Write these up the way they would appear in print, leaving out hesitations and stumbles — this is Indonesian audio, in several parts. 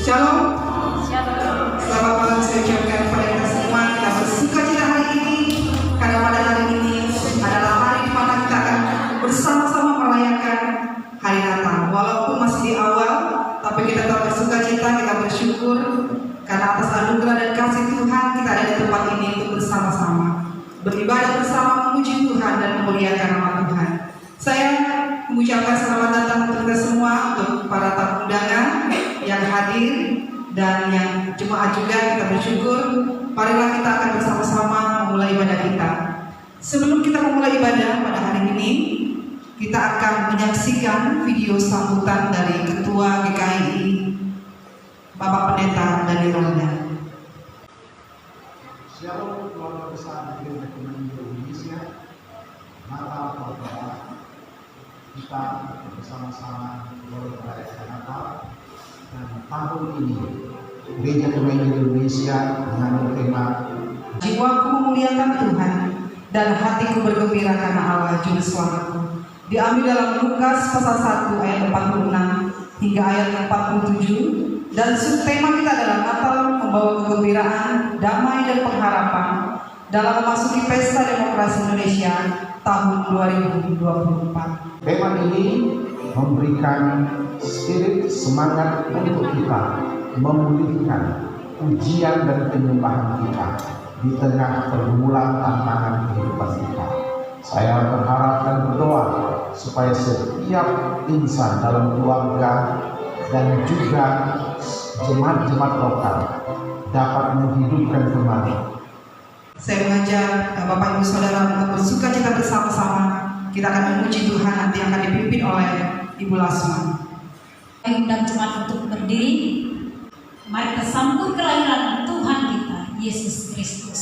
Shalom. Selamat malam saya ucapkan kepada kita semua. Kita bersuka cita hari ini karena pada hari ini adalah hari di mana kita akan bersama-sama merayakan hari Natal. Walaupun masih di awal, tapi kita tetap bersuka cita, kita bersyukur karena atas anugerah dan kasih Tuhan kita ada di tempat ini untuk bersama-sama beribadah bersama, memuji Tuhan dan memuliakan nama Tuhan. Saya mengucapkan selamat datang untuk kita semua, untuk para tamu undangan yang hadir dan yang jemaat juga. Kita bersyukur. Marilah kita akan bersama-sama memulai ibadah kita. Sebelum kita memulai ibadah pada hari ini, kita akan menyaksikan video sambutan dari Ketua GKI Bapak Pendeta Daniel Randa. Shalom keluarga besar Gereja Kementerian Indonesia. Natal Saudara, kita bersama-sama merayakan Natal, dan tahun ini Gereja Kementerian Indonesia mengambil tema Jiwaku memuliakan Tuhan dan hatiku bergembira karena Allah Juru Selamatku. Diambil dalam Lukas pasal 1 ayat 46 hingga ayat 47. Dan subtema kita adalah Natal membawa kegembiraan, damai dan pengharapan dalam memasuki pesta demokrasi Indonesia tahun 2024. tema ini memberikan spirit semangat untuk kita memulihkan ujian dan penyembahan kita di tengah pergumulan tantangan kehidupan kita. Saya berharap dan berdoa supaya setiap insan dalam keluarga dan juga jemaat-jemaat lokal dapat menghidupkan kembali. Saya mengajak Bapak Ibu Saudara untuk bersuka cita bersama-sama. Kita akan memuji Tuhan nanti yang akan dipimpin oleh Ibu Lasma. Undang jemaat untuk berdiri. Mari kita sambut kelahiran Tuhan kita, Yesus Kristus.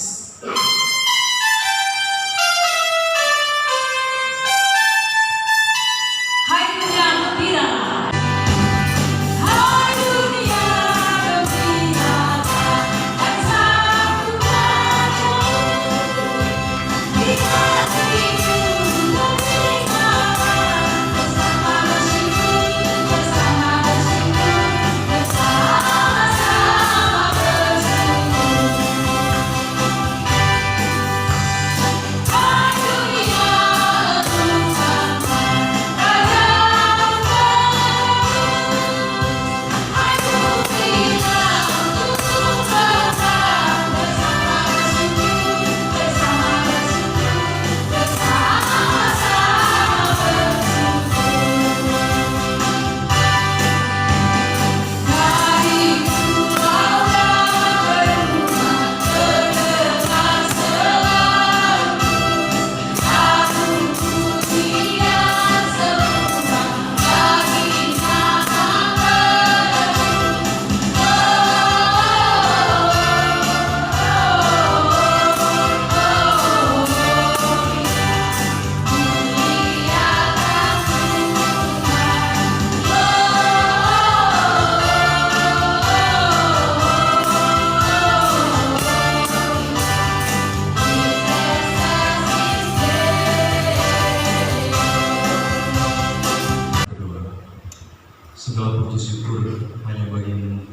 Segala puji syukur hanya bagimu,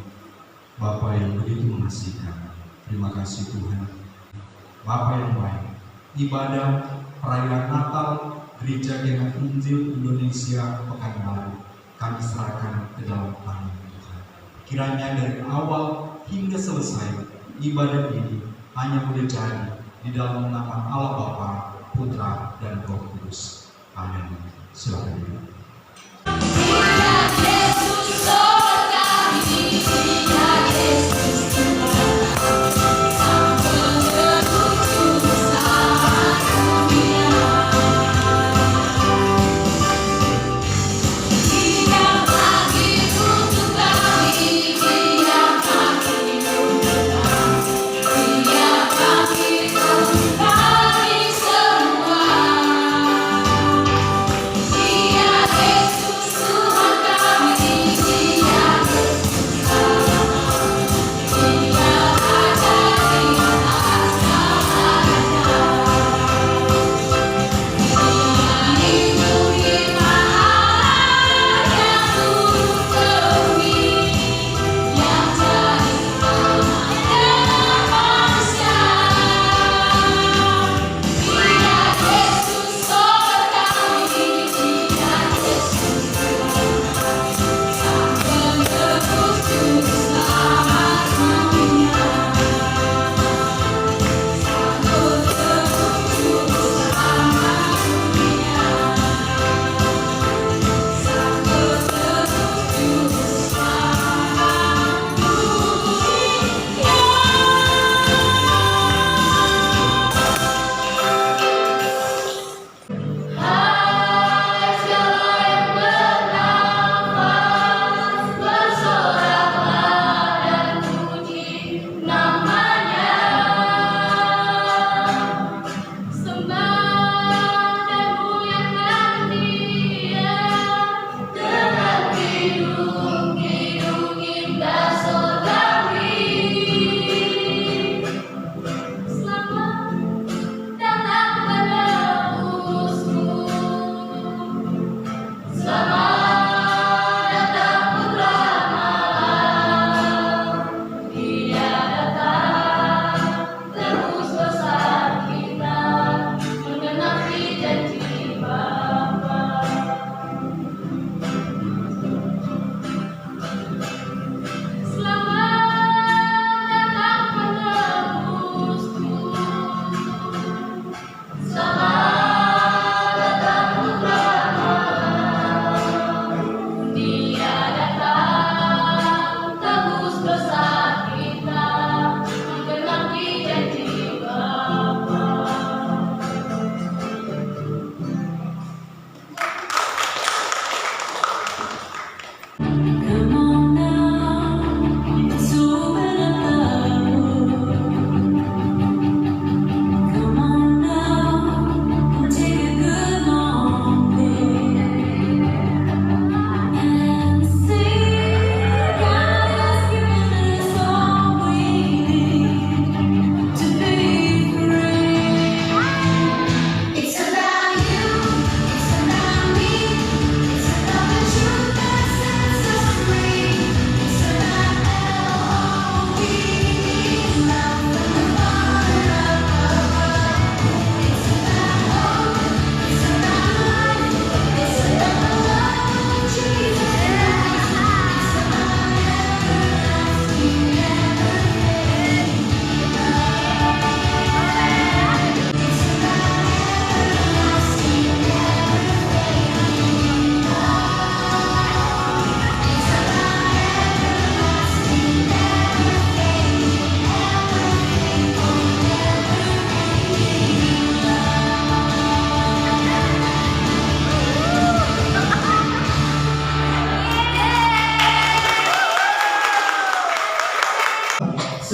Bapa yang begitu mengasihi. Terima kasih Tuhan, Bapa yang baik. Ibadah perayaan Natal Gereja Genak Injil Indonesia pekan lalu kami serahkan ke dalam tangan Tuhan. Kiranya dari awal hingga selesai ibadah ini hanya boleh jadi di dalam nama Allah Bapa, Putra dan Roh Kudus. Amin. Silakan. Yeah.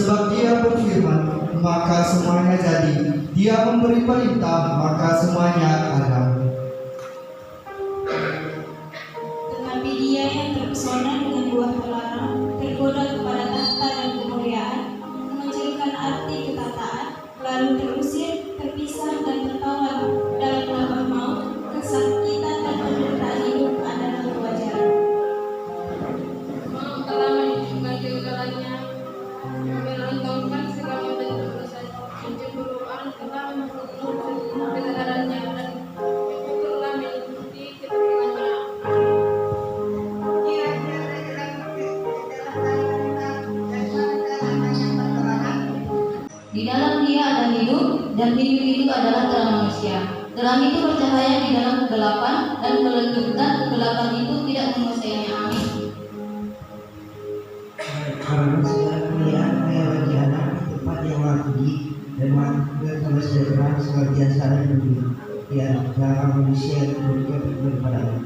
Sebab Dia berfirman, maka semuanya jadi. Dia memberi perintah, maka semuanya ada. Tetapi dia yang terpesona dengan buah terlarang, tergoda kepada tahta dan kemuliaan, mengecilkan arti ketataan, lalu terusir, terpisah dan tertawa dalam lembah maut. Kesakitan dan penderitaan hidup adalah kewajaran. Maut telah menunjukkan kegagalannya, melontarkan segala bentuk dosa. Pencemburuan telah membunuh kebenarannya, dan itu telah mengikuti keturunan Di dalam Dia ada hidup, dan hidup itu adalah terang manusia. Terang itu bercahaya di dalam kegelapan, dan kegelapan itu tidak menguasainya. Amin. Karena segala kemuliaan hanya bagi anak di tempat yang maha tinggi dan maha sejahtera senantiasa ada di dunia. Ya, dalam manusia yang berikut daripada Allah.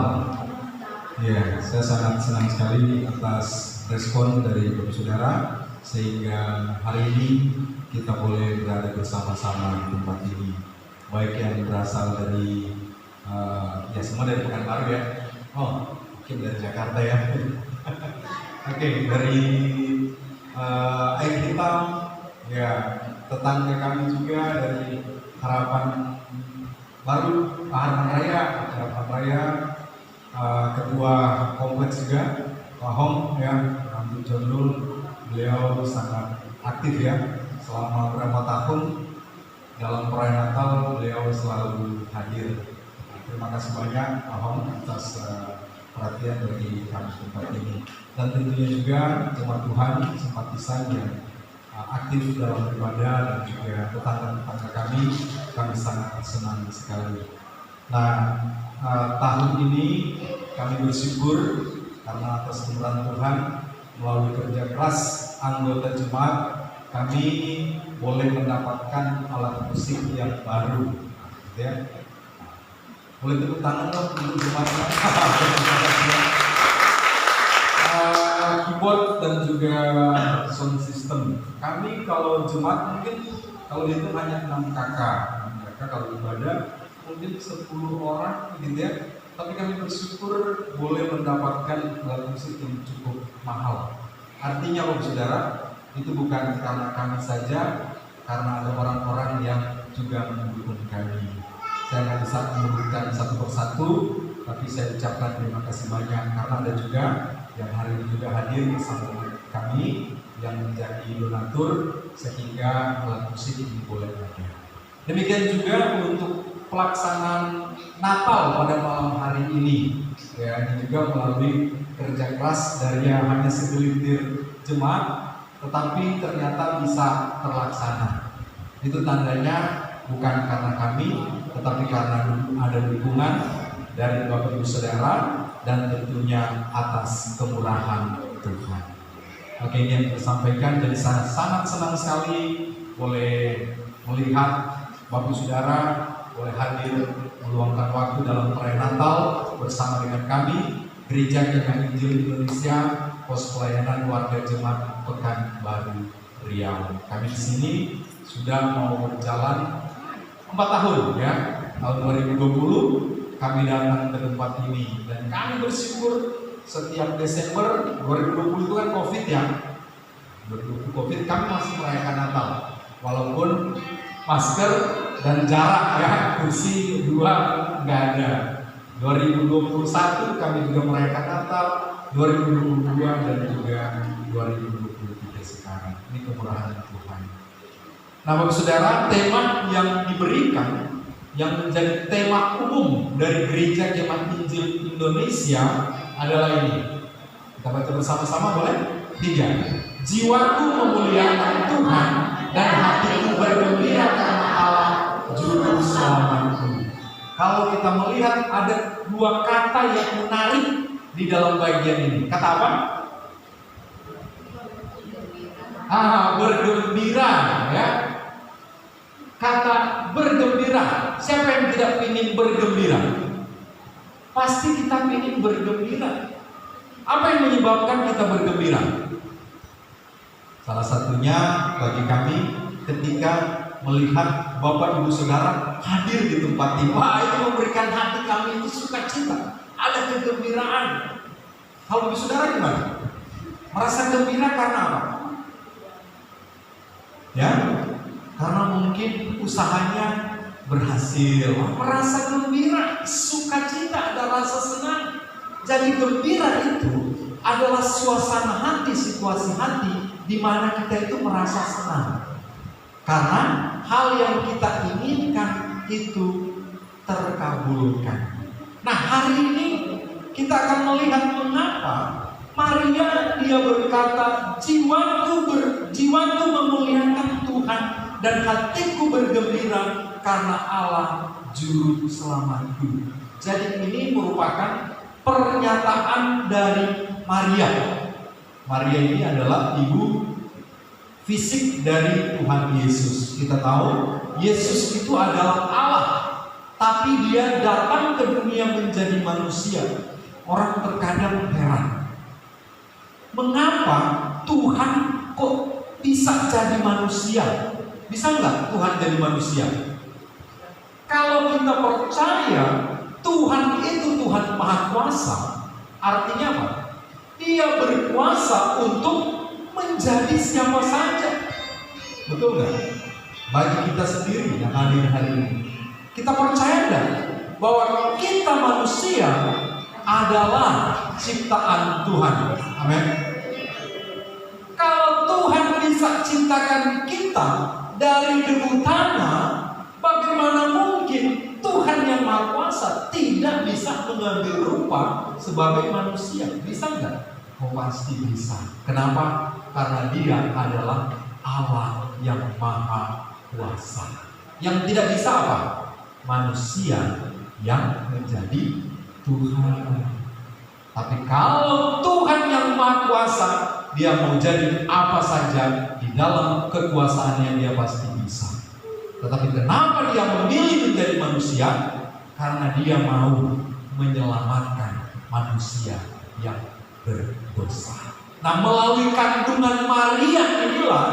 Natal. Ya, saya sangat senang sekali atas respon dari Bapak Saudara sehingga hari ini kita boleh berada bersama-sama di tempat ini. Baik yang berasal dari ya semua dari Pekanbaru ya. Oh, mungkin dari Jakarta ya. Oke, dari Air Hitam ya, tetangga kami juga dari Harapan Baru, Harapan Raya, ketua kompleks juga, Pak Hong ya, Rambut Jondul, beliau sangat aktif ya, selama beberapa tahun dalam perayaan Natal beliau selalu hadir. Terima kasih banyak Pak Hong atas perhatian bagi kami tempat ini, dan tentunya juga jemaat Tuhan simpatisan yang aktif dalam ibadah dan juga tetangga-tetangga kami sangat senang sekali. Nah, tahun ini kami bersyukur karena atas kemurahan Tuhan melalui kerja keras anggota jemaat kami boleh mendapatkan alat musik yang baru, ya. Boleh tepuk tangan dong untuk jemaatnya. Keyboard dan juga sound system. Kami kalau jemaat mungkin kalau itu hanya 6 kakak kalau ibadah mungkin 10 orang gitu ya. Tapi kami bersyukur boleh mendapatkan alat musik yang cukup mahal. Artinya Bapak Saudara, itu bukan karena kami saja, karena ada orang-orang yang juga mendukung kami. Saya nggak bisa menyebutkan satu persatu, tapi saya ucapkan terima kasih banyak karena ada juga yang hari ini juga hadir bersama kami yang menjadi donatur sehingga alat musik ini boleh ada. Demikian juga untuk pelaksanaan Natal pada malam hari ini, ya, ini juga melalui kerja keras dari yang hanya segelintir jemaat, tetapi ternyata bisa terlaksana. Itu tandanya bukan karena kami, tetapi karena ada dukungan dari Bapak Ibu Saudara dan tentunya atas kemurahan Tuhan. Oke, ini yang disampaikan, jadi saya sangat senang sekali boleh melihat Bapak Ibu Saudara boleh hadir meluangkan waktu dalam perayaan Natal bersama dengan kami Gereja Kekal Injil Indonesia, Pos Pelayanan Warga Jemaat Pekanbaru Riau. Kami di sini sudah mau berjalan 4 tahun ya. Tahun 2020 kami datang ke tempat ini dan kami bersyukur setiap Desember 2020 itu kan Covid ya. 2020 Covid kami masih merayakan Natal walaupun masker dan jarak ya, kursi 2 nggak ada. 2021 kami juga merayakan Natal, 2022 dan juga 2023 sekarang. Ini kemurahan Tuhan. Nah, Bapak Saudara, tema yang diberikan yang menjadi tema umum dari Gereja Jemaat Injil Indonesia adalah ini. Kita baca bersama-sama boleh? 3. Jiwaku memuliakan Tuhan dan hatiku bergembira karena Allah Juru Selamatku. Kalau kita melihat ada 2 kata yang menarik di dalam bagian ini. Kata apa? Bergembira ya. Kata bergembira. Siapa yang tidak ingin bergembira? Pasti kita ingin bergembira. Apa yang menyebabkan kita bergembira? Salah satunya bagi kami ketika melihat Bapak Ibu Saudara hadir di tempat ini. Wah, itu memberikan hati kami itu sukacita, ada kegembiraan. Kalau Ibu Saudara gimana? Merasa gembira karena apa? Ya, karena mungkin usahanya berhasil, merasa gembira, sukacita, ada rasa senang. Jadi gembira itu adalah suasana hati, situasi hati di mana kita itu merasa senang. Karena hal yang kita inginkan itu terkabulkan. Nah, hari ini kita akan melihat mengapa Maria dia berkata, jiwaku memuliakan Tuhan dan hatiku bergembira karena Allah Juru Selamatku. Jadi ini merupakan pernyataan dari Maria. Maria ini adalah ibu fisik dari Tuhan Yesus. Kita tahu Yesus itu adalah Allah. tapi dia datang ke dunia menjadi manusia. Orang terkadang heran, mengapa Tuhan kok bisa jadi manusia? Bisa nggak Tuhan jadi manusia? Kalau kita percaya Tuhan itu Tuhan Maha Kuasa, artinya apa? Dia berkuasa untuk menjadi siapa saja. Betul nggak? Bagi kita sendiri yang hadir hari ini, kita percaya nggak bahwa kita manusia adalah ciptaan Tuhan? Amin. Kalau Tuhan bisa ciptakan kita dari debu tanah, bagaimana mungkin Tuhan yang Maha Kuasa tidak bisa mengambil rupa sebagai manusia? Bisa nggak? Oh, pasti bisa. Kenapa? Karena Dia adalah Allah yang Maha Kuasa. Yang tidak bisa apa? Manusia yang menjadi Tuhan. Tapi kalau Tuhan yang Maha Kuasa, Dia mau jadi apa saja di dalam kekuasaannya, Dia pasti bisa. Tetapi kenapa Dia memilih menjadi manusia? Karena Dia mau menyelamatkan manusia yang berdosa. Nah, melalui kandungan Maria inilah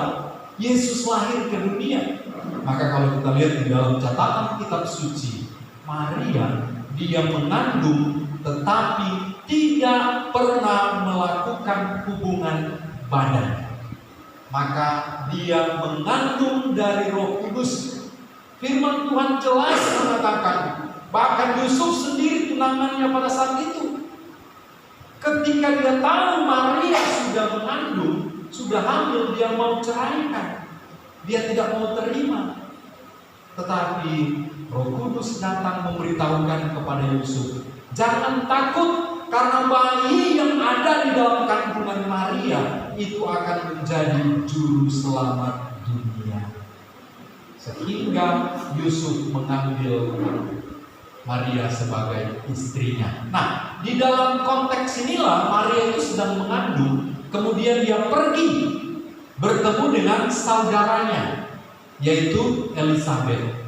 Yesus lahir ke dunia. Maka kalau kita lihat di dalam catatan kitab suci, Maria dia mengandung tetapi tidak pernah melakukan hubungan badan. Maka dia mengandung dari Roh Kudus. Firman Tuhan jelas mengatakan, bahkan Yusuf sendiri tunangannya pada saat itu, ketika dia tahu Maria sudah mengandung, sudah hamil, dia mau ceraikan. Dia tidak mau terima. Tetapi Roh Kudus datang memberitahukan kepada Yusuf, jangan takut, karena bayi yang ada di dalam kandungan Maria itu akan menjadi juru selamat dunia. Sehingga Yusuf mengambil Maria sebagai istrinya. Nah, di dalam konteks inilah Maria itu sedang mengandung, kemudian dia pergi bertemu dengan saudaranya, yaitu Elizabeth.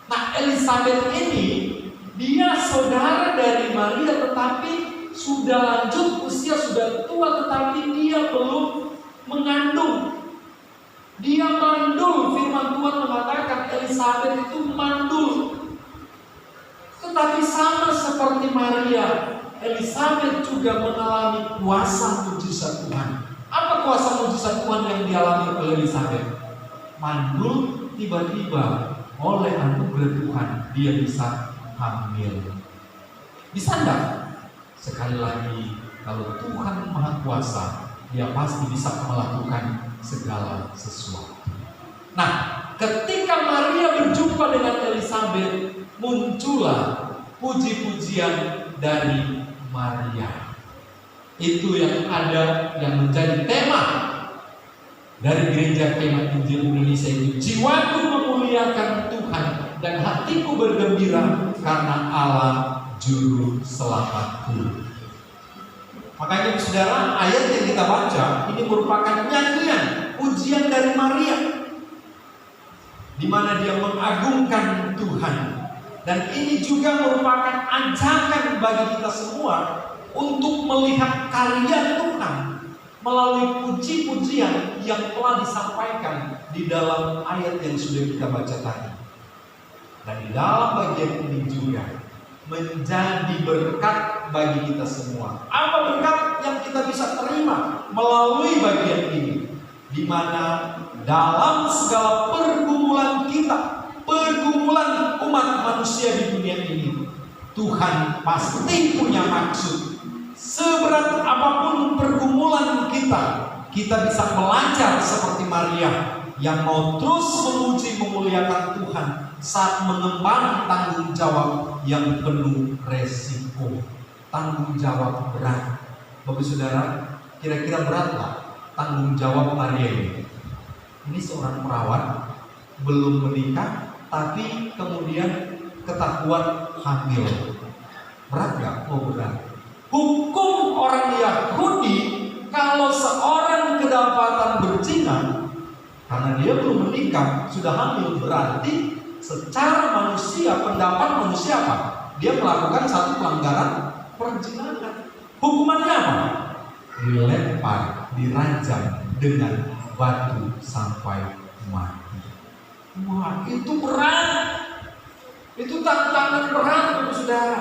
Nah, Elizabeth ini dia saudara dari Maria, tetapi sudah lanjut usia, sudah tua, tetapi dia belum mengandung. Dia mandul. Firman Tuhan mengatakan Elizabeth itu mandul. Tetapi sama seperti Maria, Elizabeth juga mengalami kuasa mujizat Tuhan. Apa kuasa mujizat Tuhan yang dialami oleh Elizabeth? Mandul, tiba-tiba oleh anugerah Tuhan dia bisa hamil. Bisa enggak? Sekali lagi, kalau Tuhan Maha Kuasa, Dia pasti bisa melakukan segala sesuatu. Nah, ketika Maria berjumpa dengan Elizabeth, muncullah puji-pujian dari Maria. Itu yang ada, yang menjadi tema dari Gereja Kemah Injil Indonesia itu. Jiwaku memuliakan Tuhan dan hatiku bergembira karena Allah Juru Selamatku. Makanya saudara, ayat yang kita baca ini merupakan nyanyian, pujian dari Maria, di mana dia mengagungkan Tuhan. Dan ini juga merupakan ajakan bagi kita semua untuk melihat karya Tuhan melalui puji-pujian yang telah disampaikan di dalam ayat yang sudah kita baca tadi. Dan di dalam bagian ini juga menjadi berkat bagi kita semua. Apa berkat yang kita bisa terima melalui bagian ini? Di mana dalam segala pergumulan kita, pergumulan umat manusia di dunia ini, Tuhan pasti punya maksud. Seberat apapun pergumulan kita, kita bisa belajar seperti Maria yang mau terus memuji memuliakan Tuhan saat mengemban tanggung jawab yang penuh resiko, tanggung jawab berat. Bapak saudara, kira-kira berat nggak tanggung jawab Maria ini? Ini seorang perawat belum menikah, tapi kemudian ketahuan hamil. Berat nggak? Oh berat. Hukum orang Yahudi, kalau seorang kedapatan berzina karena dia belum menikah, sudah hamil, berarti secara manusia, pendapat manusia apa? Dia melakukan satu pelanggaran perzinahan. Hukumannya apa? Dilempar, dirajam dengan batu sampai mati. Wah, itu berat. Itu tantangan berat, saudara.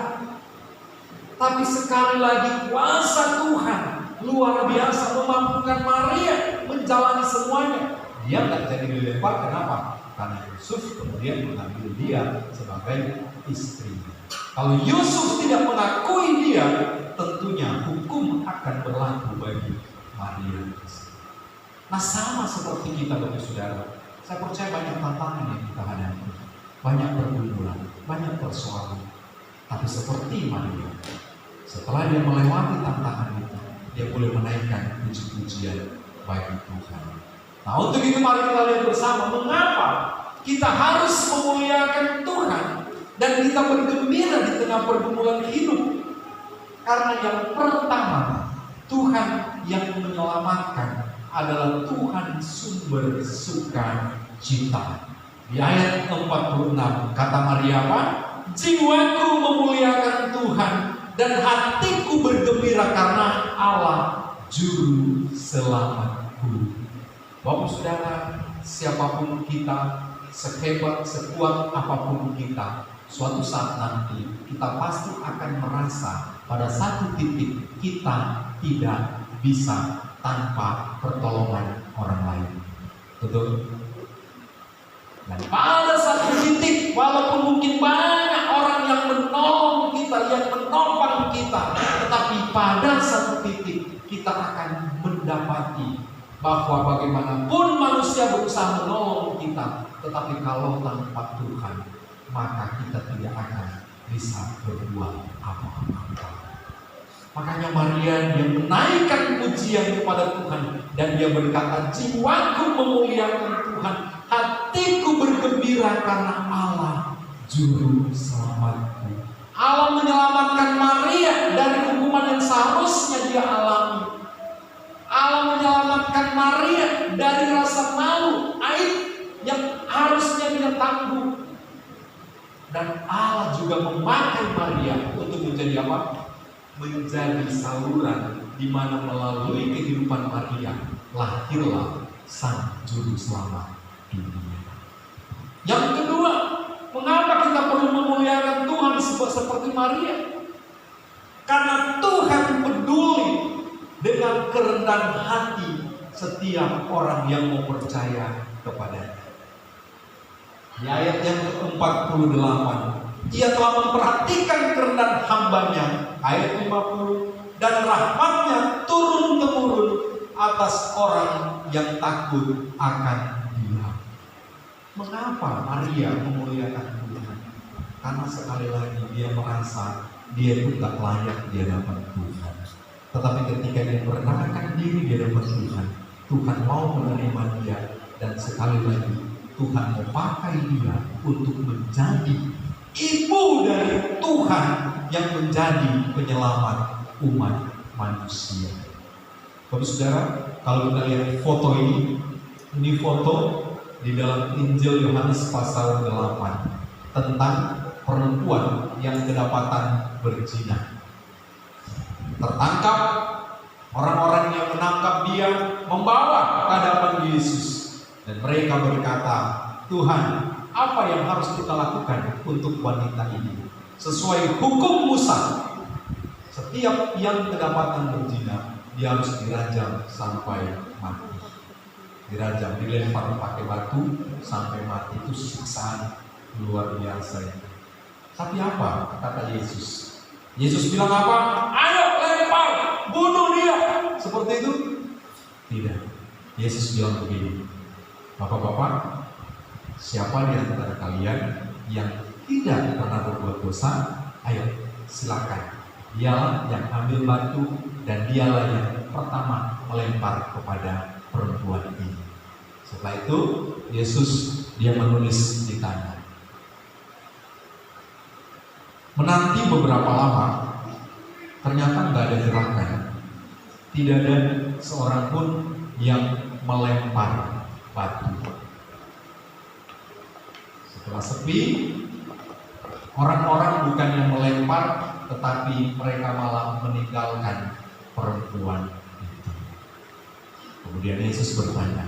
Tapi sekali lagi kuasa Tuhan luar biasa memampukan Maria menjalani semuanya. Dia nggak jadi dilempar, kenapa? Karena Yusuf kemudian mengambil dia sebagai istrinya. Kalau Yusuf tidak mengakui dia, tentunya hukum akan berlaku bagi Maria. Nah, sama seperti kita, Bapak Saudara. Saya percaya banyak tantangan yang kita hadapi, banyak pergumulan, banyak persoalan. Tapi seperti Maria, setelah dia melewati tantangan itu, dia boleh menaikkan puji-pujian bagi Tuhan. Nah, untuk itu mari kita lihat bersama mengapa kita harus memuliakan Tuhan dan kita bergembira di tengah pergumulan hidup. Karena yang pertama, Tuhan yang menyelamatkan adalah Tuhan sumber sukacita. Di ayat 46 kata Maria apa? Jiwaku memuliakan Tuhan dan hatiku bergembira karena Allah juru selamatku. Bapak Saudara, siapapun kita, sehebat, sekuat apapun kita, suatu saat nanti kita pasti akan merasa pada satu titik kita tidak bisa tanpa pertolongan orang lain. Betul? Dan pada satu titik, walaupun mungkin banyak orang yang menolong kita, yang menopang kita, tetapi pada satu titik kita akan mendapati bahwa bagaimanapun manusia berusaha menolong kita, tetapi kalau tanpa Tuhan, maka kita tidak akan bisa berbuat apa-apa. Makanya Maria dia menaikkan pujian kepada Tuhan dan dia berkata, jiwaku memuliakan Tuhan, hatiku bergembira karena Allah juru selamatku. Allah menyelamatkan Maria dari hukuman yang seharusnya dia alami. Allah menyelamatkan Maria dari rasa malu, aib yang harusnya dia tanggung. Dan Allah juga memakai Maria untuk menjadi apa? Menjadi saluran di mana melalui kehidupan Maria lahirlah Sang Juru Selamat dunia. Yang kedua, mengapa kita perlu memuliakan Tuhan seperti Maria? Karena Tuhan peduli dengan kerendahan hati setiap orang yang mau percaya kepadanya. Di ayat yang ke-48, ia telah memperhatikan kerendahan hambanya, ayat 50, dan rahmatnya turun-temurun atas orang yang takut akan Dia. Mengapa Maria memuliakan Tuhan? Karena sekali lagi dia merasa dia itu tak layak di hadapan Tuhan. Tetapi ketika dia merendahkan diri di hadapan Tuhan, Tuhan mau menerima dia, dan sekali lagi Tuhan mau pakai dia untuk menjadi ibu dari Tuhan yang menjadi penyelamat umat manusia. Bapak Saudara, kalau kita lihat foto ini foto di dalam Injil Yohanes pasal 8 tentang perempuan yang kedapatan berzina. Tertangkap, orang-orang yang menangkap dia membawa ke hadapan Yesus, dan mereka berkata, Tuhan, apa yang harus kita lakukan untuk wanita ini? Sesuai hukum Musa, setiap yang kedapatan berzina dia harus dirajam sampai mati. Dirajam, dilempar pakai batu sampai mati. Itu siksaan luar biasa. Tapi apa kata Yesus? Yesus bilang apa? Ayo lempar, bunuh dia. Seperti itu? Tidak. Yesus bilang begini, Bapak-bapak, siapa di antara kalian yang tidak pernah berbuat dosa, ayo silakan. Dialah yang ambil batu dan dialah yang pertama melempar kepada perempuan ini. Setelah itu Yesus dia menulis di tanah. Menanti beberapa lama, ternyata nggak ada gerakan, tidak ada seorang pun yang melempar batu. Setelah sepi, orang-orang bukan yang melempar, tetapi mereka malah meninggalkan perempuan itu. Kemudian Yesus bertanya,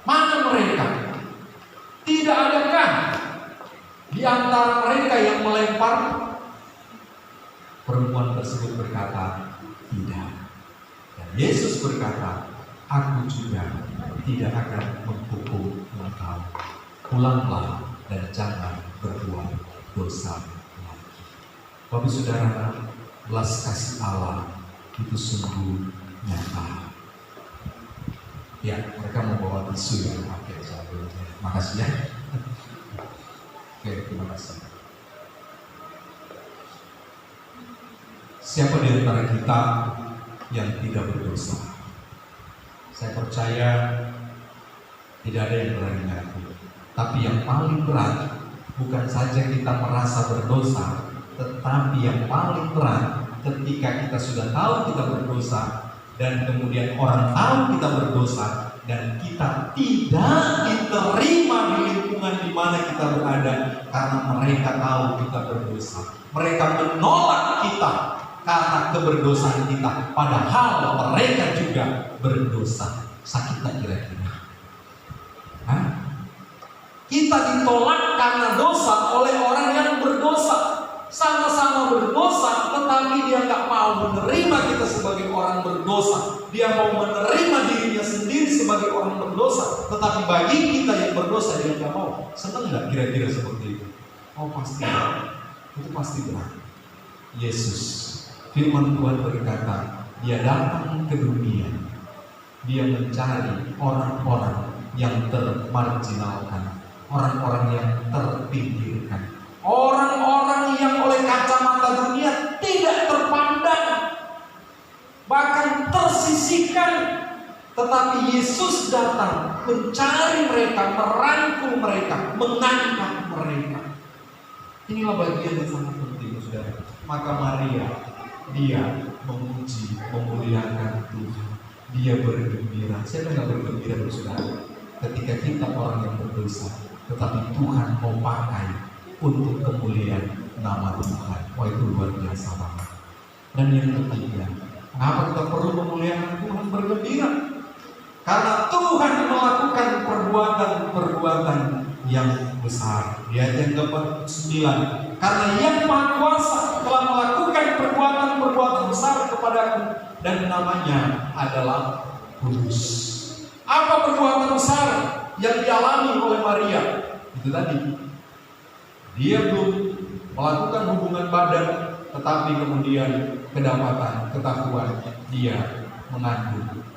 mana mereka? Tidak adakah di antara mereka yang melempar? Perempuan tersebut berkata, tidak. Dan Yesus berkata, aku juga tidak akan menghukum engkau. Pulanglah dan jangan berbuat dosa lagi. Bapak Saudara, belas kasih Allah itu sungguh nyata. Ya, mereka membawa tisu yang pakai sebelumnya. Makasih ya. Oke, terima kasih. Siapa di antara kita yang tidak berdosa? Saya percaya tidak ada yang berani ngaku. Tapi yang paling berat bukan saja kita merasa berdosa, tetapi yang paling berat ketika kita sudah tahu kita berdosa dan kemudian orang tahu kita berdosa dan kita tidak diterima di lingkungan di mana kita berada karena mereka tahu kita berdosa. Mereka menolak kita karena keberdosaan kita, padahal mereka juga berdosa. Sakit tak kira-kira? Hah? Kita ditolak karena dosa oleh orang yang berdosa. Sama-sama berdosa, tetapi dia nggak mau menerima kita sebagai orang berdosa. Dia mau menerima dirinya sendiri sebagai orang berdosa, tetapi bagi kita yang berdosa dia nggak mau. Senang nggak kira-kira seperti itu? Oh pasti, itu pasti berat. Yesus, firman Tuhan berkata, dia datang ke dunia, dia mencari orang-orang yang termarginalkan, orang-orang yang terpinggirkan, orang-orang yang oleh kacamata dunia tidak terpandang, bahkan tersisihkan. Tetapi Yesus datang mencari mereka, merangkul mereka, mengangkat mereka. Inilah bagian yang sangat penting, saudara. Maka Maria, dia memuji, memuliakan Tuhan, dia bergembira. Siapa yang bergembira, saudara? Ketika kita orang yang berdosa, tetapi Tuhan mau pakai untuk kemuliaan nama Tuhan. Wah, itu luar biasa banget. Dan yang ketiga, kenapa kita perlu memuliakan Tuhan, bergembira? Karena Tuhan melakukan perbuatan-perbuatan yang besar. Di ayat yang ke-9, karena Yang Maha Kuasa telah melakukan perbuatan-perbuatan besar kepadaku, dan namanya adalah kudus. Apa perbuatan besar yang dialami oleh Maria? Itu tadi, dia belum melakukan hubungan badan, tetapi kemudian kedapatan ketahuan dia mengandung.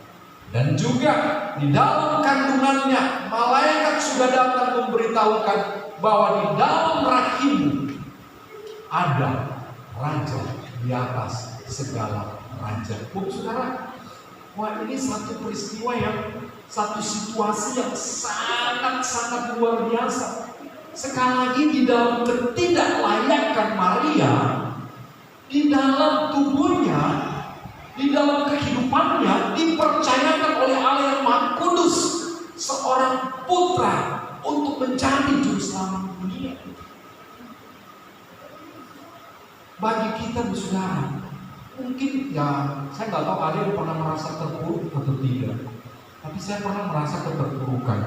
Dan juga di dalam kandungannya, malaikat sudah datang memberitahukan bahwa di dalam rahimmu ada raja di atas segala raja. Saudara, wah, ini satu peristiwa satu situasi yang sangat-sangat luar biasa. Sekali lagi, di dalam ketidaklayakan Maria, di dalam tubuhnya, di dalam kehidupannya, dipercayakan oleh Allah yang Maha Kudus seorang putra untuk menjadi juru selamat dunia. Bagi kita, saudara, mungkin ya saya nggak tahu ada yang pernah merasa terpuruk atau tidak, tapi saya pernah merasa keterpurukan.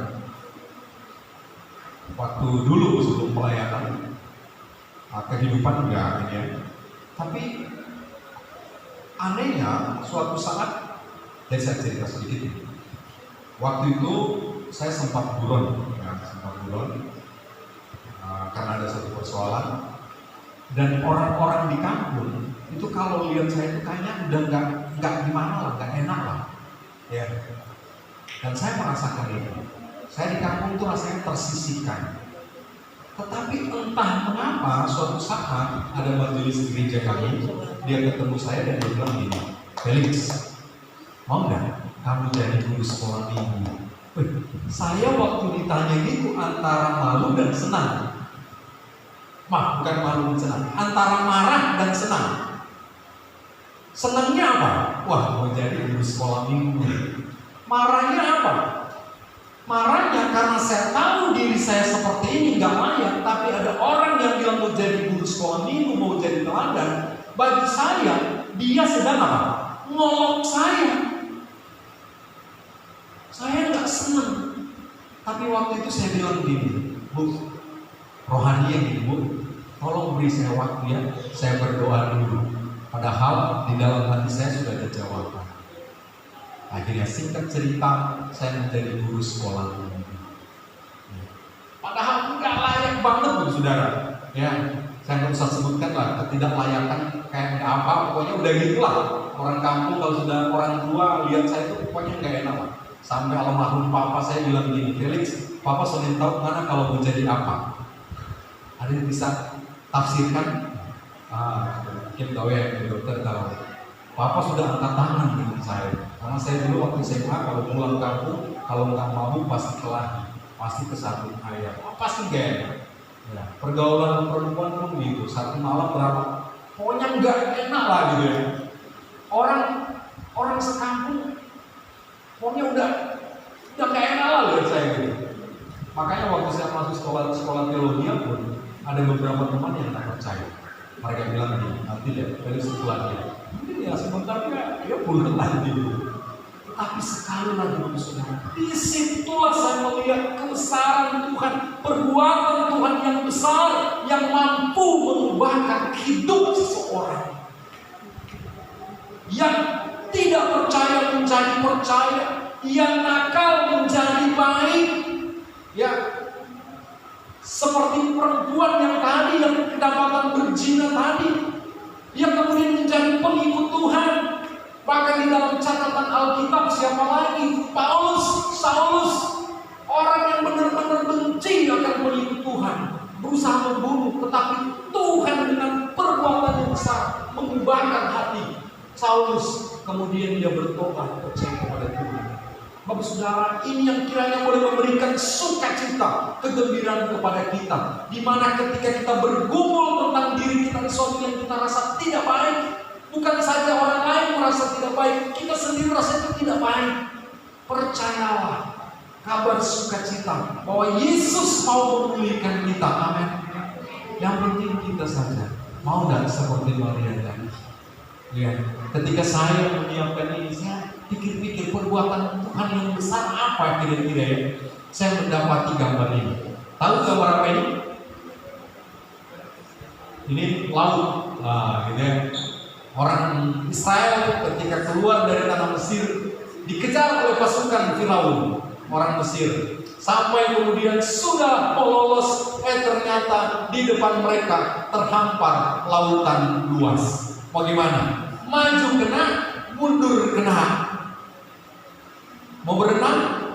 Waktu dulu sebelum pelayanan, kehidupan enggak ini ya. Tapi anehnya suatu saat, saya cerita sedikit. Waktu itu saya sempat buron, karena ada satu persoalan. Dan orang-orang di kampung itu kalau lihat saya itu kayaknya udah nggak gimana lah, nggak enak lah, ya. Dan saya merasakan itu. Saya di kampung itu rasanya tersisihkan. Tetapi entah mengapa suatu saat ada majelis gereja kami, dia ketemu saya dan dia bilang gini, Felix, mau nggak kamu jadi guru sekolah minggu? Saya waktu ditanya gitu antara malu dan senang. Bukan malu dan senang, antara marah dan senang. Senangnya apa? Wah, mau jadi guru sekolah minggu. Marahnya apa? Marahnya karena saya tahu diri saya seperti ini nggak layak, tapi ada orang yang bilang mau jadi guru sekolah minggu, mau jadi teladan. Bagi saya, dia sedang apa? Ngolok saya. Saya nggak senang. Tapi waktu itu saya bilang gini, Bu, rohani yang ini, Bu, tolong beri saya waktu ya, saya berdoa dulu. Padahal di dalam hati saya sudah ada jawaban. Akhirnya singkat cerita, saya menjadi guru sekolah minggu. Padahal nggak layak banget, Bu, saudara. Ya, saya nggak usah sebutkan lah ketidaklayakan kayak nggak apa, pokoknya udah gitulah. Orang kampung kalau sudah orang tua lihat saya itu pokoknya nggak enak lah. Sampai almarhum papa saya bilang gini, Felix, papa sudah tahu mana kalau mau jadi apa. Ada yang bisa tafsirkan? Mungkin tahu ya, dokter tahu. Papa sudah angkat tangan dengan saya. Karena saya dulu waktu SMA kalau pulang kampung, kalau nggak mabuk pasti kelahi, pasti kesabut ayam, pasti gak enak. Ya, pergaulan perempuan pun gitu, satu malam berapa, pokoknya nggak enak lah gitu ya. Orang sekampung, pokoknya udah nggak enak lah lihat saya gitu. Makanya waktu saya masuk sekolah teologi pun ada beberapa teman yang tak percaya. Mereka bilang gini, nanti ya dari setelahnya, mungkin ya sebenarnya ya bulan lagi gitu. Tapi sekali lagi saudara, disitulah saya melihat kebesaran Tuhan, perbuatan Tuhan yang besar, yang mampu mengubahkan hidup seseorang. Yang tidak percaya menjadi percaya, yang nakal menjadi baik, ya. Seperti perempuan yang tadi yang kedapatan berzina tadi, yang kemudian menjadi pengikut Tuhan. Bahkan di dalam catatan Alkitab siapa lagi? Saulus, orang yang benar-benar benci akan pengikut Tuhan, berusaha membunuh, tetapi Tuhan dengan perbuatan yang besar mengubahkan hati Saulus. Kemudian dia bertobat, percaya kepada Tuhan. Bapak saudara, ini yang kiranya boleh memberikan sukacita, kegembiraan kepada kita. Di mana ketika kita bergumul tentang diri kita sesuatu yang kita rasa tidak baik, bukan saja orang lain merasa tidak baik, kita sendiri merasa itu tidak baik. Percayalah, kabar sukacita bahwa Yesus mau memulihkan kita. Amin. Yang penting kita saja mau dan seperti Maria tadi. Ya, ketika saya menyiapkan ini, saya pikir-pikir perbuatan Tuhan yang besar apa kira-kira ya. Saya mendapati gambar ini. Tahu gambar apa ini? Ini laut, gitu ya. Orang Israel ketika keluar dari tanah Mesir dikejar oleh pasukan Firaun, orang Mesir, sampai kemudian sudah lolos, ternyata di depan mereka terhampar lautan luas. Mau gimana? Maju kena, mundur kena. Mau berenang?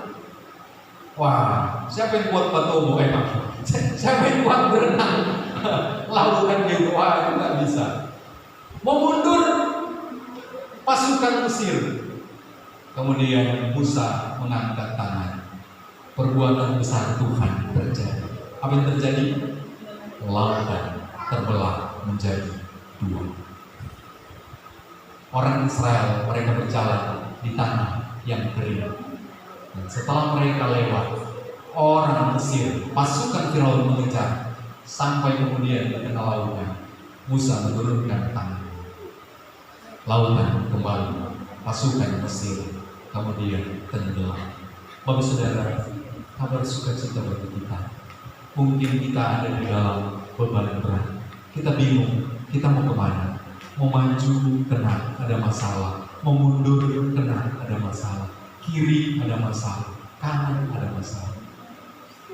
Wah, siapa yang buat batu emang? Siapa yang buat berenang? Lautan gitu, wah itu nggak bisa. Mau mundur, pasukan Mesir. Kemudian Musa mengangkat tangan. Perbuatan besar Tuhan terjadi. Apa yang terjadi? Lautan terbelah menjadi dua. Orang Israel, mereka berjalan di tanah yang kering. Dan setelah mereka lewat, orang Mesir, pasukan Firaun mengejar sampai kemudian di tengah lautan. Musa menurunkan tangan. Lautan kembali, pasukan Mesir kemudian tenggelam. Bapak saudara, kabar sukacita bagi kita. Mungkin kita ada di dalam beban berat. Kita bingung, kita mau kemana? Mau maju kena ada masalah, mau mundur kena ada masalah, kiri ada masalah, kanan ada masalah.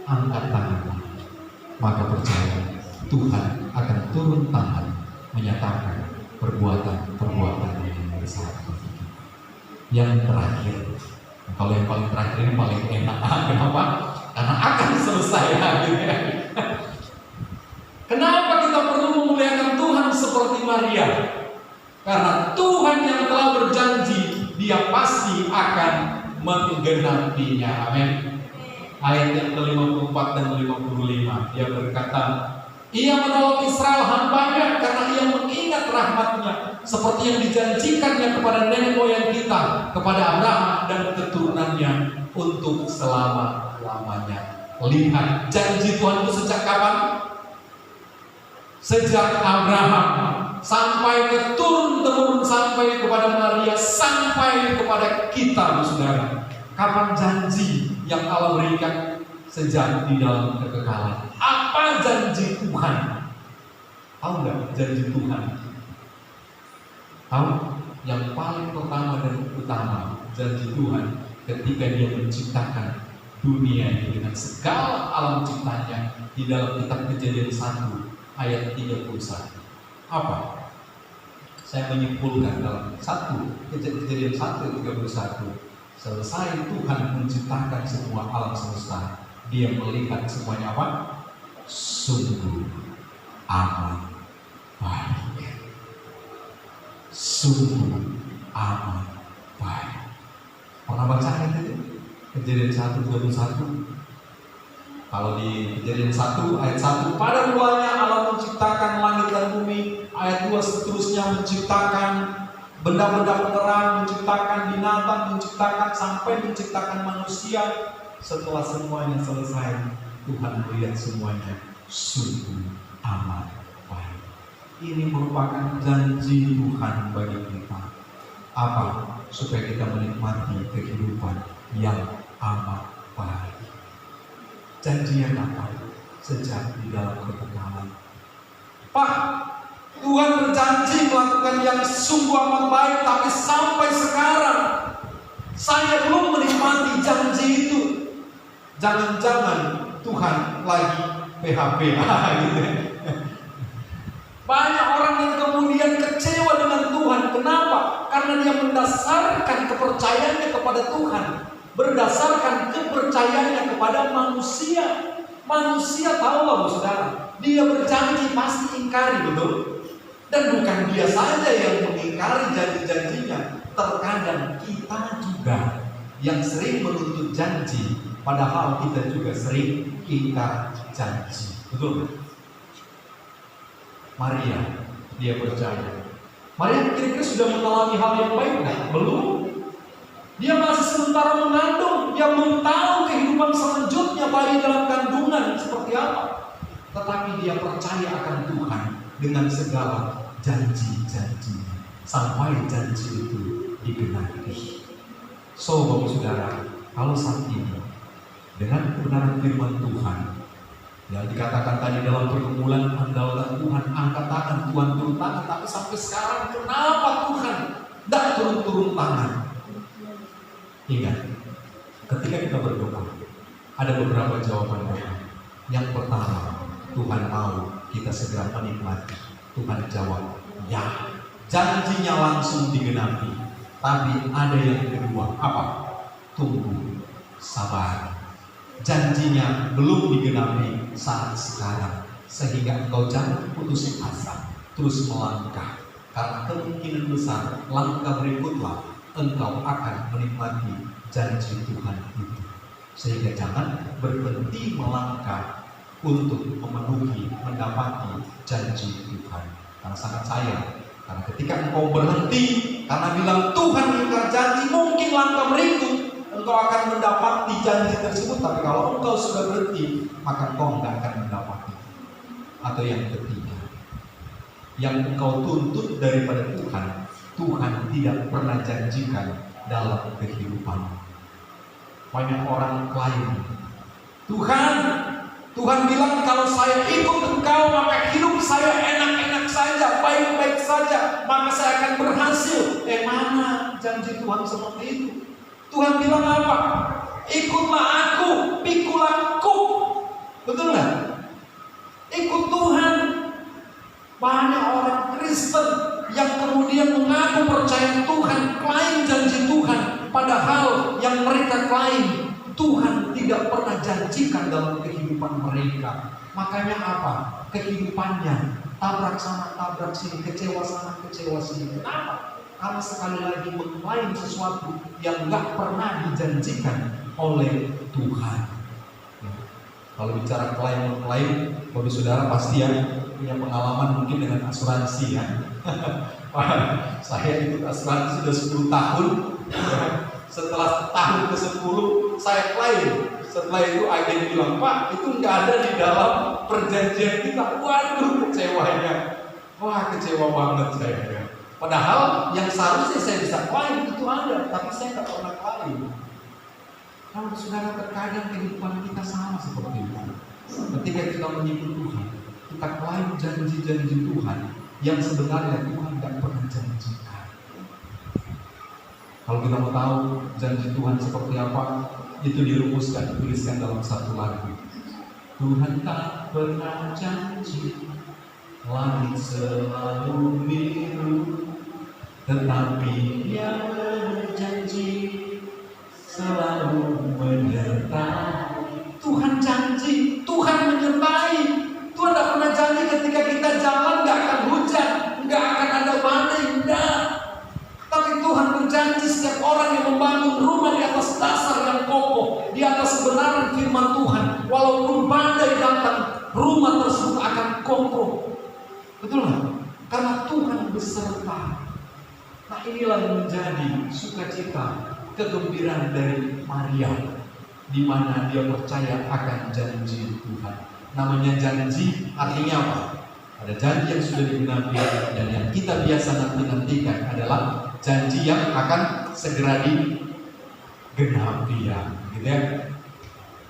Angkat tangan, maka percaya Tuhan akan turun tangan menyatakan perbuatan-perbuatan yang besar. Yang terakhir, kalau yang paling terakhir ini paling enak. Kenapa? Karena akan selesai. Kenapa kita perlu memuliakan Tuhan seperti Maria? Karena Tuhan yang telah berjanji, Dia pasti akan menggenapinya. Amin. Ayat yang ke-54 dan 55, Dia berkata, Ia menolong Israel hambanya karena Ia mengingat rahmat-Nya seperti yang dijanjikannya kepada nenek moyang kita, kepada Abraham dan keturunannya untuk untuk selama-lamanya. Lihat, janji Tuhan itu sejak kapan? Sejak Abraham sampai ke turun-temurun, sampai kepada Maria, sampai kepada kita, saudara. Kapan janji yang Allah berikan? Sejak di dalam kekekalan. Apa janji Tuhan? Tahu nggak janji Tuhan? Tahu? Yang paling pertama dan utama, janji Tuhan ketika Dia menciptakan dunia ini dengan segala alam ciptanya, di dalam kitab Kejadian 1 ayat 31. Apa? Saya menyimpulkan dalam Kejadian 1 ayat 31. Selesai Tuhan menciptakan semua alam semesta, Dia melihat semuanya apa? Sungguh amat baik. Sungguh amat baik. Pernah baca ayat itu? Kejadian 1:21. Kalau di Kejadian 1 ayat 1, pada mulanya Allah menciptakan langit dan bumi. Ayat 2 seterusnya menciptakan benda-benda penerang, menciptakan binatang, menciptakan sampai menciptakan manusia. Setelah semuanya selesai, Tuhan melihat semuanya sungguh amat baik. Ini merupakan janji Tuhan bagi kita. Apa? Supaya kita menikmati kehidupan yang amat baik. Janji yang apa? Sejak di dalam kekekalan. Pak, Tuhan berjanji melakukan yang sungguh amat baik, tapi sampai sekarang saya belum menikmati janji itu. Jangan-jangan Tuhan lagi PHP. Banyak orang yang kemudian kecewa dengan Tuhan. Kenapa? Karena dia mendasarkan kepercayaannya kepada Tuhan berdasarkan kepercayaannya kepada manusia. Manusia tahu lah, saudara, dia berjanji pasti ingkari, betul? Dan bukan dia saja yang mengingkari janji-janjinya. Terkadang kita juga yang sering menuntut janji, padahal kita juga sering ingkar janji, betul? Maria, dia percaya. Maria kira-kira sudah mengalami hal yang baik enggak? Belum. Dia masih sementara mengandung, dia belum tahu kehidupan selanjutnya bayi dalam kandungan seperti apa. Tetapi dia percaya akan Tuhan dengan segala janji-janjinya sampai janji itu digenapi. So, Bapak Saudara, kalau saat ini dengan kebenaran firman Tuhan yang dikatakan tadi dalam pergumulan, andalkan Tuhan, angkat tangan, Tuhan turun tangan, tapi sampai sekarang kenapa Tuhan tidak turun tangan? Ingat, ketika kita berdoa, ada beberapa jawaban doa. Yang pertama, Tuhan mau kita segera menikmati. Tuhan jawab, ya. Janjinya langsung digenapi. Tapi ada yang kedua, apa? Tunggu, sabar. Janjinya belum digenapi saat sekarang, sehingga engkau jangan putus asa, terus melangkah. Karena kemungkinan besar langkah berikutlah engkau akan menikmati janji Tuhan itu. Sehingga jangan berhenti melangkah untuk memenuhi, mendapati janji Tuhan. Karena sangat sayang, karena ketika engkau berhenti karena bilang Tuhan ingkar janji, mungkin langkah berikut engkau akan mendapati janji tersebut. Tapi kalau engkau sudah berhenti, maka engkau tidak akan mendapati. Atau yang ketiga, yang engkau tuntut daripada Tuhan, Tuhan tidak pernah janjikan dalam kehidupan. Banyak orang klaim, Tuhan bilang kalau saya ikut engkau maka hidup saya enak-enak saja, baik-baik saja, maka saya akan berhasil. Mana janji Tuhan seperti itu? Tuhan bilang apa? Ikutlah aku, pikulah kuk. Betul nggak? Ikut Tuhan. Banyak orang Kristen yang kemudian mengaku percaya Tuhan, klaim janji Tuhan, padahal yang mereka klaim Tuhan tidak pernah janjikan dalam kehidupan mereka. Makanya apa? Kehidupannya tabrak sana, tabrak sini, kecewa sana, kecewa sini. Kenapa? Karena sekali lagi mengklaim sesuatu yang nggak pernah dijanjikan oleh Tuhan. Kalau bicara klaim, Bapak Saudara pasti ya punya pengalaman mungkin dengan asuransi ya. Saya ikut asuransi sudah 10 tahun. Setelah tahun ke-10 saya klaim. Setelah itu agen bilang, Pak, itu nggak ada di dalam perjanjian kita. Waduh, kecewanya. Wah, kecewa banget saya. Padahal yang seharusnya saya bisa klaim itu ada, tapi saya nggak pernah klaim. Kalau saudara, terkadang kehidupan kita sama seperti itu. Ketika kita menyebut Tuhan, kita klaim janji-janji Tuhan yang sebenarnya Tuhan nggak pernah janjikan. Kalau kita mau tahu janji Tuhan seperti apa, itu dirumuskan, dituliskan dalam satu lagu. Tuhan tak pernah janji, langit selalu biru, tetapi Dia berjanji selalu menyertai. Tuhan janji, Tuhan menyertai. Tuhan tak pernah janji ketika kita jalan gak akan hujan, gak akan ada badai, enggak. Tapi Tuhan berjanji setiap orang yang membangun rumah di atas dasar yang kokoh, di atas kebenaran firman Tuhan, walaupun badai datang, rumah tersebut akan kokoh. Betul nggak? Karena Tuhan beserta. Nah, inilah yang menjadi sukacita, kegembiraan dari Maria, di mana dia percaya akan janji Tuhan. Namanya janji artinya apa? Ada janji yang sudah digenapi, dan yang kita biasa nantikan adalah janji yang akan segera digenapi, ya, gitu ya.